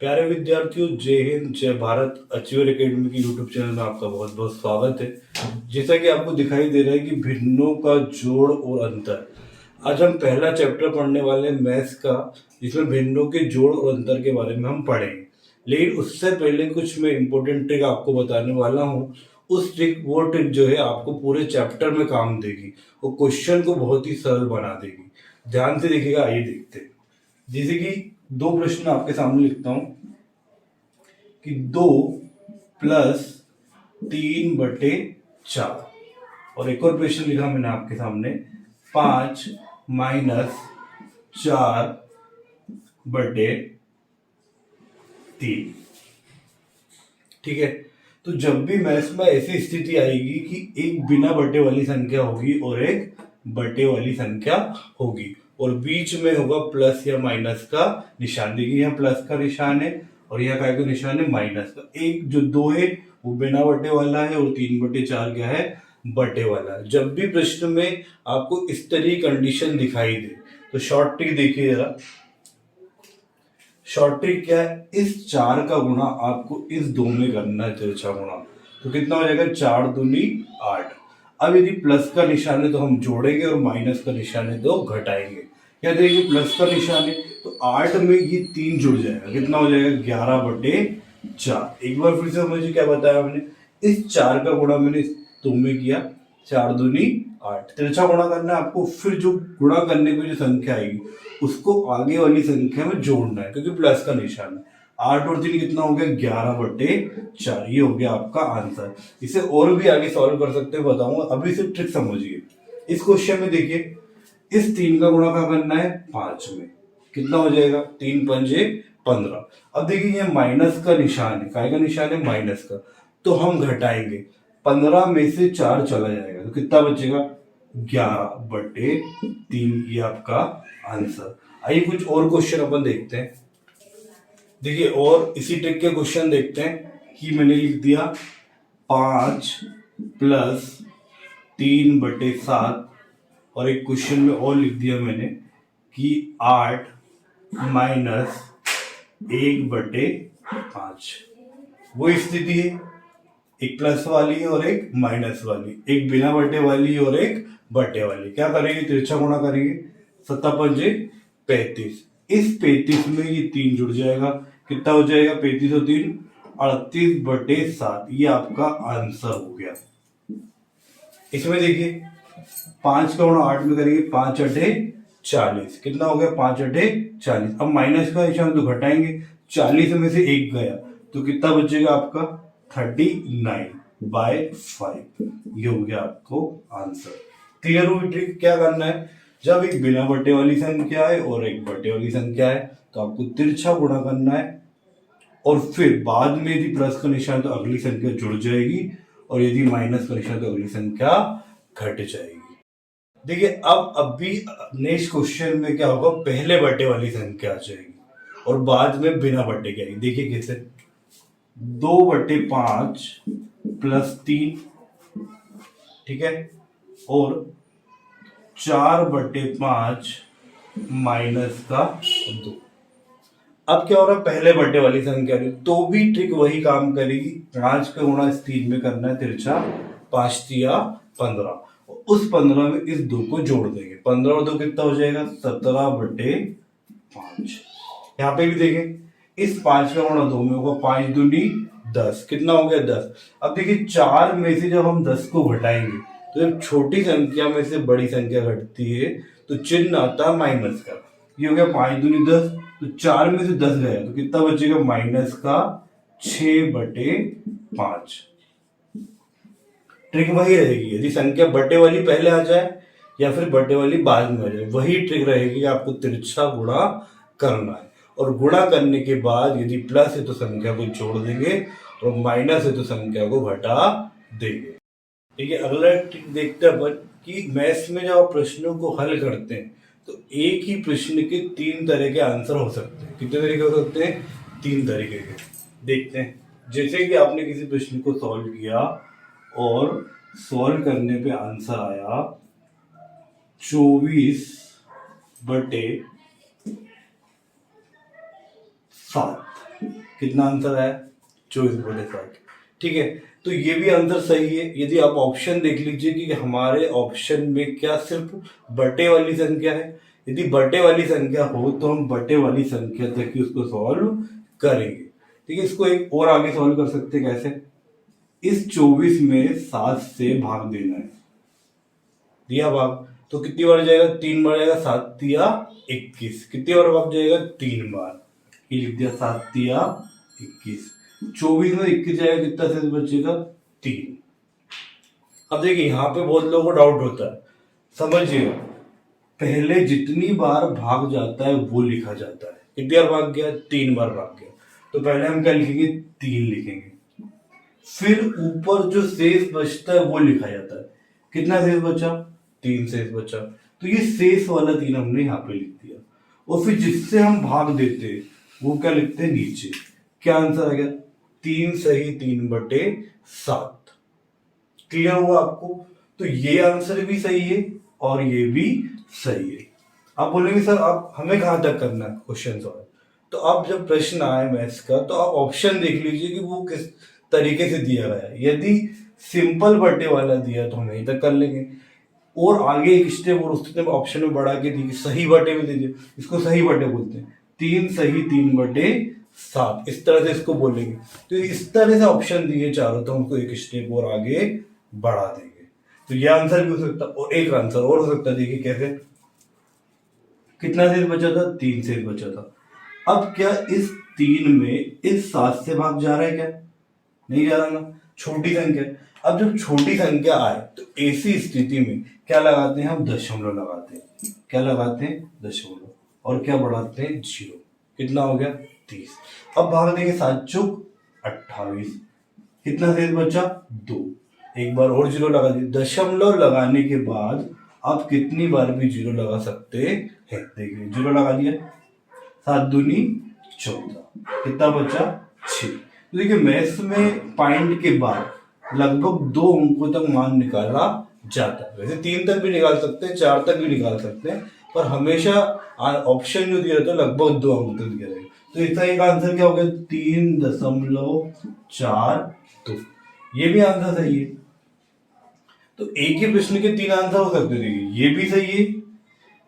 प्यारे विद्यार्थियों, जय हिंद, जय भारत। अचीवर एकेडमी की यूट्यूब चैनल में आपका बहुत बहुत स्वागत है। जैसा कि आपको दिखाई दे रहा है कि भिन्नों का जोड़ और अंतर। आज हम पहला चैप्टर पढ़ने वाले हैं मैथ्स का, जिसमें भिन्नों के जोड़ और अंतर के बारे में हम पढ़ेंगे। लेकिन उससे पहले कुछ मैं इंपॉर्टेंट ट्रिक आपको बताने वाला हूँ। वो ट्रिक जो है आपको पूरे चैप्टर में काम देगी, वो क्वेश्चन को बहुत ही सरल बना देगी। ध्यान से देखिएगा, आइए देखते हैं। जैसे कि दो प्रश्न आपके सामने लिखता हूं कि 2 प्लस 3/4, और एक और प्रश्न लिखा मैंने आपके सामने 5 माइनस 4/3। ठीक है, तो जब भी मैथ्स में ऐसी स्थिति आएगी कि एक बिना बटे वाली संख्या होगी और एक बटे वाली संख्या होगी, और बीच में होगा प्लस या माइनस का निशान। देखिए यहाँ प्लस का निशान है और यहाँ क्या का निशान है, माइनस का। एक जो 2 है वो बिना बटे वाला है और 3/4 क्या है, बटे वाला है। जब भी प्रश्न में आपको इस तरह की कंडीशन दिखाई दे तो शॉर्ट ट्रिक देखिए जरा। शॉर्ट ट्रिक क्या है, इस 4 का गुणा आपको इस 2 में करना है, तिरछा गुणा। तो कितना हो जाएगा, 4 दूनी 8। अब यदि प्लस का निशान है तो हम जोड़ेंगे और माइनस का निशान है तो घटाएंगे। क्या देखिए, प्लस का निशान है तो 8 में ये 3 जुड़ जाएगा, कितना हो जाएगा, 11/4। एक बार फिर से समझिए क्या बताया हमने। इस 4 का गुणा मैंने इस 2 में किया, 4 दूनी 8। तिरछा गुणा करना है आपको, फिर जो गुणा करने की जो संख्या आएगी उसको आगे वाली संख्या में जोड़ना है, क्योंकि प्लस का निशान है। 8 और 3 कितना हो गया, 11/4। ये हो गया आपका आंसर। इसे और भी आगे सॉल्व कर सकते हैं, बताऊंगा। अभी से ट्रिक समझिए। इस क्वेश्चन में देखिए, इस 3 का गुणा क्या करना है, 5 में। कितना हो जाएगा, 3 पंजे 15। अब देखिए ये माइनस का निशान है, काय का निशान है, माइनस का। तो हम घटाएंगे, 15 में से 4 चला जाएगा तो कितना बचेगा, 11/3। ये आपका आंसर। आइए कुछ और क्वेश्चन अपन देखते हैं। देखिए और इसी ट्रिक के क्वेश्चन देखते हैं कि मैंने लिख दिया 5 प्लस 3/7, और एक क्वेश्चन में और लिख दिया मैंने कि 8 माइनस 1/5। वो स्थिति है, एक प्लस वाली है और एक माइनस वाली, एक बिना बटे वाली और एक बटे वाली। क्या करेंगे, तिरछा गुणा करेंगे। 7 पंजे 35। इस 35 में ये 3 जुड़ जाएगा, कितना हो जाएगा, 35 और 3 38/7। ये आपका आंसर हो गया। इसमें देखिए 5 का गुणा 8 में करेंगे, 5 8 40। कितना हो गया, 5 8 40। अब माइनस का निशान तो घटाएंगे, 40 में से 1 गया तो कितना बचेगा आपका, 39/5। ये हो गया आपको आंसर। क्लियर हुई ट्रिक। क्या करना है, जब एक बिना बटे वाली संख्या है और एक बटे वाली संख्या है तो आपको तिरछा गुणा करना है, और फिर बाद में यदि प्लस का निशान तो अगली संख्या जुड़ जाएगी, और यदि माइनस का निशान तो अगली संख्या घट जाएगी। देखिए अब अभी नेक्स्ट क्वेश्चन में क्या होगा, पहले बटे वाली संख्या आ जाएगी और बाद में बिना बटे की आएगी। देखिए कैसे, 2/5 प्लस 3, ठीक है, और 4/5 माइनस का 2। अब क्या हो रहा है, पहले बटे वाली संख्या नहीं तो भी ट्रिक वही काम करेगी। 5 का गुणा इस 3 में करना है, तिरछा, 5 या 15। उस 15 में इस 2 को जोड़ देंगे, 15 और 2 कितना हो जाएगा, 17/5। यहाँ पे भी देखें, इस 5 का गुणा 2 में होगा, 5 दूनी 10। कितना हो गया, 10। अब देखिए 4 में से जब हम 10 को घटाएंगे तो जब छोटी संख्या में से बड़ी संख्या घटती है तो चिन्ह आता है माइनस का। ये हो गया 5 दूनी 10, तो 4 में से 10 गया तो कितना बचेगा, माइनस का 6/5। ट्रिक वही रहेगी, यदि संख्या बटे वाली पहले आ जाए या फिर बटे वाली बाद में आ जाए, वही ट्रिक रहेगी। आपको तिरछा गुणा करना है, और गुणा करने के बाद यदि प्लस है तो संख्या को जोड़ देंगे और माइनस है तो संख्या को घटा देंगे। ठीक है, अगला ट्रिक देखते हैं अपन कि मैथ्स में जब आप प्रश्नों को हल करते हैं तो एक ही प्रश्न के 3 तरह के आंसर हो सकते हैं। कितने तरीके हो सकते हैं, 3 तरीके के। देखते हैं, जैसे कि आपने किसी प्रश्न को सॉल्व किया और सॉल्व करने पे आंसर आया 24/7। कितना आंसर आया? 24/7। ठीक है, तो ये भी आंसर सही है। यदि आप ऑप्शन देख लीजिए कि हमारे ऑप्शन में क्या सिर्फ बटे वाली संख्या है। यदि बटे वाली संख्या हो तो हम बटे वाली संख्या तक ही उसको सॉल्व करेंगे। ठीक है, इसको एक और आगे सॉल्व कर सकते हैं। कैसे? इस 24 में 7 से भाग देना है। दिया भाग तो कितनी बार जाएगा? 3 बार जाएगा। 7 तिया 21। कितनी बार भाग जाएगा? 3 बार। ये लिख दिया 7 तिया 21। 24 में 21 जाएगा, कितना शेष बचेगा? 3। अब देखिए यहाँ पे बहुत लोगों को डाउट होता है, समझिएगा। पहले जितनी बार भाग जाता है वो लिखा जाता है। कितनी बार भाग गया? 3 बार भाग गया। तो पहले हम क्या लिखेंगे? 3 लिखेंगे। फिर ऊपर जो शेष बचता है वो लिखा जाता है। कितना शेष बचा? 3 शेष बचा। तो ये शेष वाला 3 हमने यहाँ पे लिख दिया। और फिर जिससे हम भाग देते हैं वो क्या लिखते हैं? नीचे। क्या आंसर आ गया? 3 सही 3/7। क्लियर हुआ आपको? तो ये आंसर भी सही है और ये भी सही है। आप बोलेंगे सर आप हमें कहां तक करना है क्वेश्चन सॉल्व? तो आप जब प्रश्न आए मैथ्स का तो आप ऑप्शन देख लीजिए कि वो किस तरीके से दिया गया है। यदि सिंपल बटे वाला दिया तो हम यहीं तक कर लेंगे, और आगे एक स्टेप और उसने ऑप्शन में बढ़ा के दी सही बटे में दे दिया। इसको सही बटे बोलते हैं। 3 सही 3/7, इस तरह से इसको बोलेंगे। तो इस तरह से ऑप्शन दिए चारों तो हमको एक स्टेप और आगे बढ़ा देंगे। तो ये आंसर भी हो सकता है, और एक आंसर और हो सकता है। देखिए कैसे? कितना शेष बचा था? 3 शेष बचा था। अब क्या इस 3 में इस 7 से भाग जा रहा है क्या? नहीं जा रहा ना, छोटी संख्या। अब जब छोटी संख्या आए तो ऐसी स्थिति में क्या लगाते हैं? हम दशमलव लगाते हैं। क्या लगाते हैं? दशमलव। और क्या बढ़ाते हैं? 0। कितना हो गया? 30। अब भाग देंगे 7 चौक 28। कितना शेष बचा? 2। एक बार और 0 लगा दिए। दशमलव लगाने के बाद आप कितनी बार भी 0 लगा सकते हैं। देखिए 0 लगा दिया। 7 दूनी 14। कितना बचा? 6। तो देखिए मैथ्स में पॉइंट के बाद लगभग 2 अंकों तक मान निकाला जाता है। वैसे 3 तक भी निकाल सकते हैं, 4 तक भी निकाल सकते हैं, पर हमेशा ऑप्शन जो दिया रहता है लगभग 2 अंक तक दिया रहेगा। तो इसका एक आंसर क्या हो गया? 3.42। ये भी आंसर सही है। तो एक ही प्रश्न के 3 आंसर हो सकते हैं। ये भी सही है,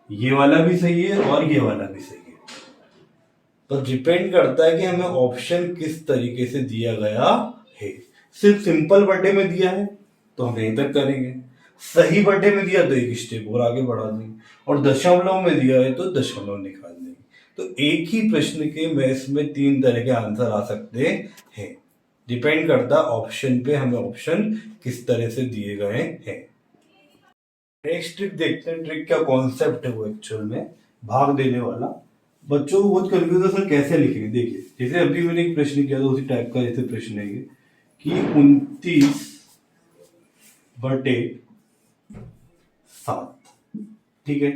ये वाला भी सही है और ये वाला भी सही है। तो डिपेंड करता है कि हमें ऑप्शन किस तरीके से दिया गया है। सिर्फ सिंपल बटे में दिया है तो हम यहीं तक करेंगे। सही बटे में दिया तो एक स्टेप और आगे बढ़ा देंगे, और दशमलव में दिया है तो दशमलव निकाल देंगे। तो एक ही प्रश्न के मैथ्स में 3 तरह के आंसर आ सकते हैं। डिपेंड करता ऑप्शन पे, हमें ऑप्शन किस तरह से दिए गए हैं। नेक्स्ट ट्रिक देखते हैं। ट्रिक का कॉन्सेप्ट है वो एक्चुअल में भाग देने वाला। बच्चों को बहुत कंफ्यूज है सर कैसे लिखेंगे। देखिए जैसे अभी मैंने एक प्रश्न किया था उसी टाइप का जैसे प्रश्न है ये कि 29/7। ठीक है,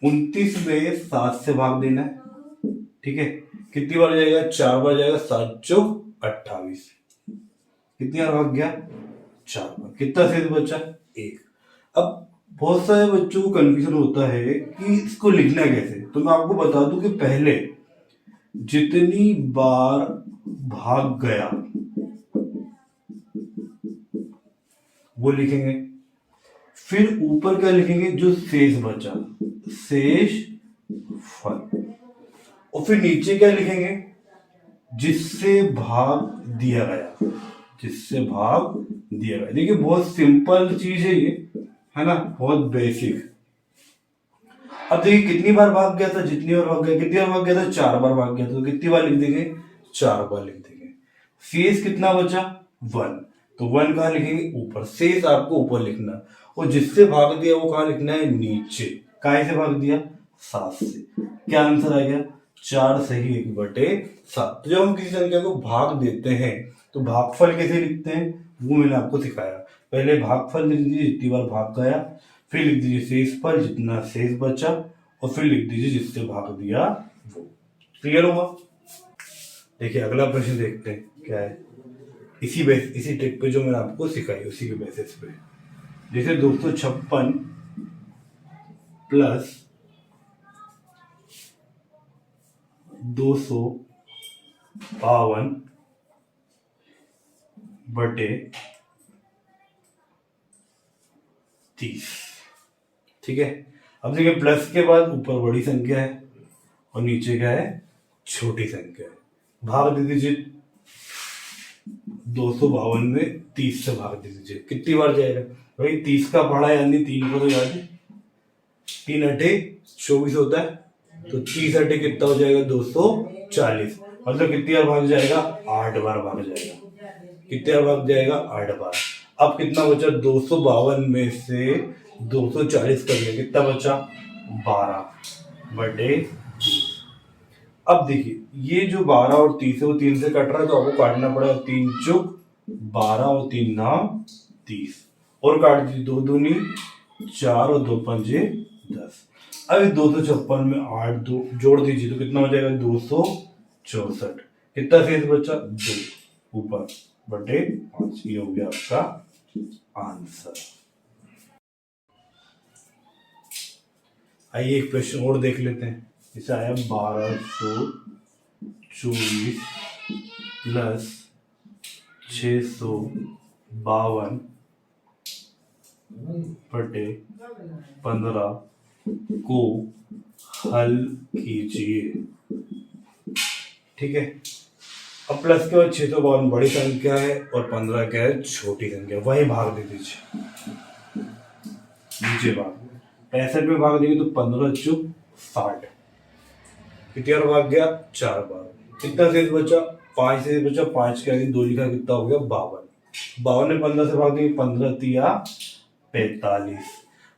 29 में 7 से भाग देना है। ठीक है, कितनी बार जाएगा? 4 बार जाएगा। 7 चौक 28। कितनी बार भाग गया? 4 बार। कितना शेष बचा? 1। अब बहुत सारे बच्चों को कंफ्यूजन होता है कि इसको लिखना कैसे। तो मैं आपको बता दूं कि पहले जितनी बार भाग गया वो लिखेंगे, फिर ऊपर क्या लिखेंगे? जो शेष बचा, शेष फल। और फिर नीचे क्या लिखेंगे? जिससे भाग दिया गया, जिससे भाग दिया गया। देखिए बहुत सिंपल चीज है ये, है ना, बहुत बेसिक। अब देखिए कितनी बार भाग गया था? जितनी बार भाग गया। कितनी बार भाग गया था? 4 बार भाग गया था। तो कितनी बार लिख देंगे? 4 बार लिख देंगे। शेष कितना बचा? 1। तो 1 कहां लिखेंगे? ऊपर। शेष आपको ऊपर लिखना, और जिससे भाग दिया वो कहां लिखना है? नीचे। काय से भाग दिया? 7 से। क्या आंसर आ गया? 4 सही 1/7। तो जब हम किसी संख्या को भाग देते हैं तो भागफल कैसे लिखते हैं वो मैंने आपको सिखाया। पहले भागफल लिख दीजिए जितनी बार भाग गया, फिर लिख दीजिए शेषफल जितना शेष बचा, और फिर लिख दीजिए जिससे भाग दिया वो। क्लियर हुआ? देखिए अगला प्रश्न देखते हैं क्या है। इसी ट्रिक पे जो मैंने आपको सिखाई उसी के बेसिस पे। जैसे 256 + 200 52 बटे 30। ठीक है, अब देखिए प्लस के बाद ऊपर बड़ी संख्या है और नीचे क्या है, छोटी संख्या है। भाग दे दीजिए 252 में 30 से भाग दे दीजिए, कितनी बार जाएगा भाई, 30 का पढ़ा यानी 3 को तो याद है, 3 अठे 24 होता है, तो 30 अठे कितना हो जाएगा 240, मतलब कितनी बार भाग जाएगा, 8 बार भाग जाएगा। कितने बार भाग जाएगा, 8 बार। अब कितना बचा, 252 में से 240 कर लिया, कितना बचा 12 बटे 30। अब देखिए ये जो 12 और 30 है वो 3 से कट रहा है, तो आपको काटना पड़ेगा, 3 चुक 12 और 3 नाम 30, और काट दीजिए 2 दूनी 4 और 2 पंजे 10। अब 256 में 8 दो जोड़ दीजिए तो कितना हो जाएगा 264। कितना शेष बचा, 2 ऊपर बटे 5। ये हो गया आपका आंसर। आइए एक प्रश्न और देख लेते हैं। इसे आया 1224 प्लस 652 बटे 15 को हल कीजिए। ठीक है, अब प्लस के बाद 652 बड़ी संख्या है और 15 क्या है, छोटी संख्या। वही भाग दे दीजिए, नीचे भाग 65 में भाग देंगे तो 15 चुप 60, कितनी बार भाग गया, 4 बार। कितना शेष बचा, 5 शेष बचा, 5 के आगे 2 लिखा, कितना हो गया 52। 52 में 15 से भाग देंगे, 15 तिया 45।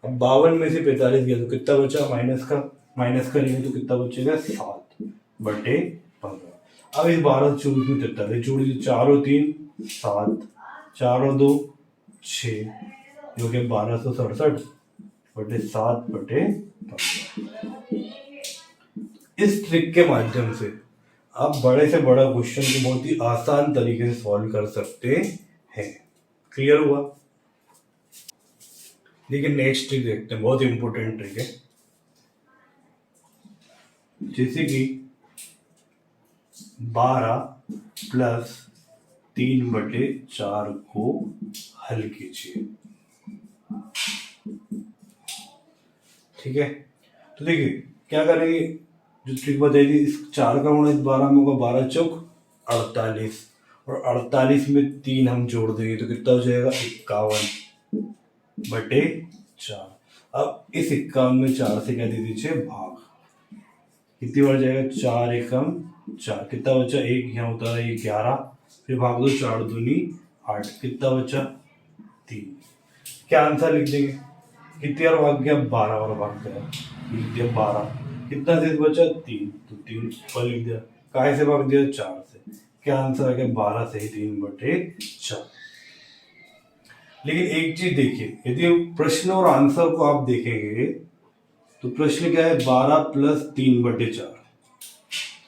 अब 52 में से 45 गया तो कितना बचा, माइनस करेंगे तो कितना बचेगा 7 बटे 15। अब इस 12 24 में 43 जोड़िए, 4 और 3 7, 4 और 2 6, जो कि 1267 बटे 7 बटे 15। इस ट्रिक के माध्यम से आप बड़े से बड़ा क्वेश्चन को बहुत ही आसान तरीके से सॉल्व कर सकते हैं। क्लियर हुआ? लेकिन नेक्स्ट ट्रिक देखते हैं, बहुत इंपॉर्टेंट ट्रिक है। जैसे कि 12 प्लस 3 बटे 4 को हल कीजिए। ठीक है, तो देखिए क्या करेंगे, जो ट्रिक बताई थी, इस 4 का गुणा इस 12 में होगा, 12 चौक 48, और 48 में 3 हम जोड़ देंगे तो कितना हो जाएगा 51 बटे 4। अब इस 51 में 4 से क्या दे दीजिए भाग, कितनी बार जाएगा, 4 एकम 4, कितना बचा 1 यहाँ होता है, ये 11, फिर भाग दो 4 दूनी 8, कितना बचा 3। क्या आंसर लिख देंगे, कितनी बार भाग गया, 12 बार भाग गया, लिख दिया 12। कितना शेष बचा 3, तो 3 ऊपर लिख दिया, काय से भाग दिया 4 से। क्या आंसर आ गया, 12 से ही 3 बटे 4। लेकिन एक चीज देखिए, यदि प्रश्न और आंसर को आप देखेंगे तो प्रश्न क्या है, 12 प्लस 3 बटे 4,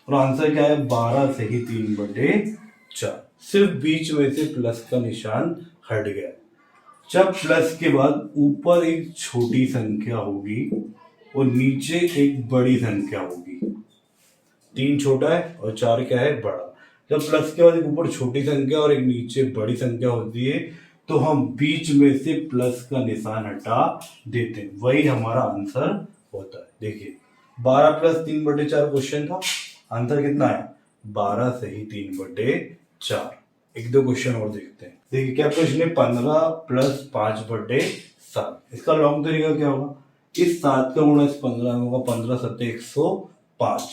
और आंसर क्या है 12 से ही 3 बटे 4। सिर्फ बीच में से प्लस का निशान हट गया। जब प्लस के बाद ऊपर एक छोटी संख्या होगी और नीचे एक बड़ी संख्या होगी, 3 छोटा है और 4 क्या है, बड़ा। जब प्लस के बाद एक ऊपर छोटी संख्या और एक नीचे बड़ी संख्या होती है तो हम बीच में से प्लस का निशान हटा देते हैं, वही हमारा आंसर होता है। देखिए 12 प्लस 3 बटे 4 क्वेश्चन था, आंसर कितना है 12 से ही 3 बटे 4। एक दो क्वेश्चन और देखते हैं। देखिए क्या प्रश्न है, 15 प्लस 5 बटे 7। इसका लॉन्ग तरीका क्या होगा, इस 7 का गुणा इस 15 में होगा, 15 7 105,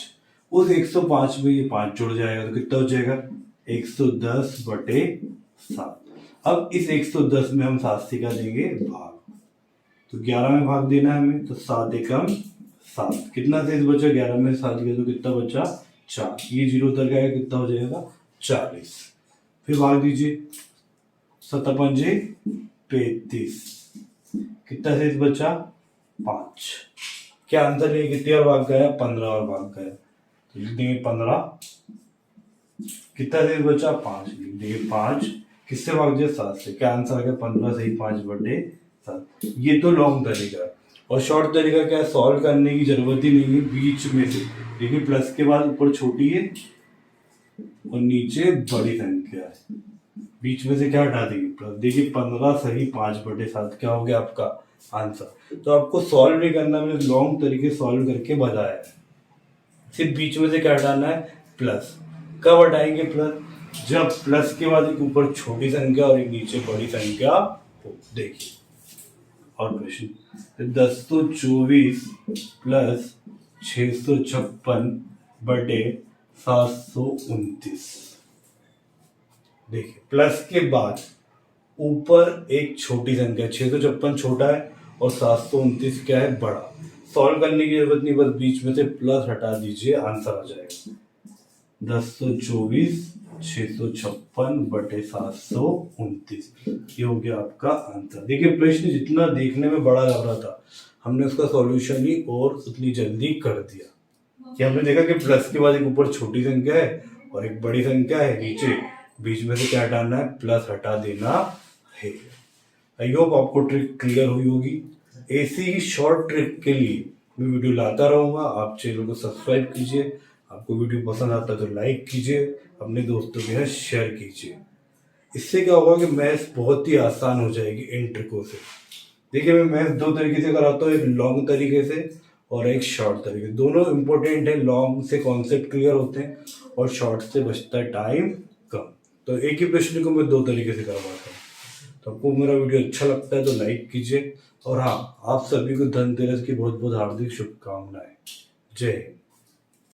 उस 105 में ये 5 जुड़ जाएगा तो कितना हो जाएगा 110 बटे 7। अब इस 110 में हम 7 से क्या देंगे भाग, तो 11 में भाग देना है हमें, तो 7 एकम 7, कितना शेष बचा, 11 में 7 गया तो कितना बचा 4, ये 0 उतर गया, कितना हो जाएगा 40। फिर भाग दीजिए 7 पंजे 35, कितना शेष बचा 5। क्या आंसर है, कितनी बार भाग गया 15 बार भाग गया, तो लिख देंगे 15, कितना शेष बचा 5, लिख देंगे 5, किससे भाग दिया 7 से। क्या आंसर आ गया 15 से ही 5 बटे 7। ये तो लॉन्ग तरीका है, और शॉर्ट तरीका क्या है, सॉल्व करने की जरूरत ही नहीं है, बीच में से देखिए प्लस के बाद ऊपर छोटी है और नीचे बड़ी संख्या है, बीच में से क्या हटा देंगे प्लस। देखिए 15 सही 5/7 क्या हो गया आपका आंसर। तो आपको सॉल्व नहीं करना, मैंने लॉन्ग तरीके सॉल्व करके बताया है। सिर्फ बीच में से क्या हटाना है प्लस। कब हटाएंगे प्लस? जब प्लस के बाद एक ऊपर छोटी संख्या और एक नीचे बड़ी संख्या हो। देखिए और क्वेश्चन 10 तो 24 प्लस 656/729। देखिए प्लस के बाद ऊपर एक छोटी संख्या 656 छोटा है और 729 क्या है बड़ा। सॉल्व करने की जरूरत नहीं, बस बीच में से प्लस हटा दीजिए, आंसर आ जाएगा 1024 656/729। ये हो गया आपका आंसर। देखिए प्रश्न जितना देखने में बड़ा लग रहा था, हमने उसका सॉल्यूशन ही और उतनी जल्दी कर दिया कि हमने देखा कि प्लस के बाद एक ऊपर छोटी संख्या है और एक बड़ी संख्या है नीचे, बीच में से क्या हटाना है प्लस हटा देना है। आई होप आपको ट्रिक क्लियर हुई होगी। ऐसी ही शॉर्ट ट्रिक के लिए मैं वीडियो लाता रहूंगा। आप चैनल को सब्सक्राइब कीजिए, आपको वीडियो पसंद आता है तो लाइक कीजिए, अपने दोस्तों के साथ शेयर कीजिए। इससे क्या होगा कि मैथ्स बहुत ही आसान हो जाएगी इन ट्रिकों से। देखिए मैं मैथ्स दो तरीके से कराता हूँ, एक लॉन्ग तरीके से और एक शॉर्ट तरीके से। दोनों इंपॉर्टेंट है, लॉन्ग से कॉन्सेप्ट क्लियर होते हैं और शॉर्ट से बचता है टाइम कम। तो एक ही प्रश्न को मैं दो तरीके से करवाता हूँ। तो आपको मेरा वीडियो अच्छा लगता है तो लाइक कीजिए। और हाँ, आप सभी को धनतेरस की बहुत बहुत हार्दिक शुभकामनाएं। जय हिंद।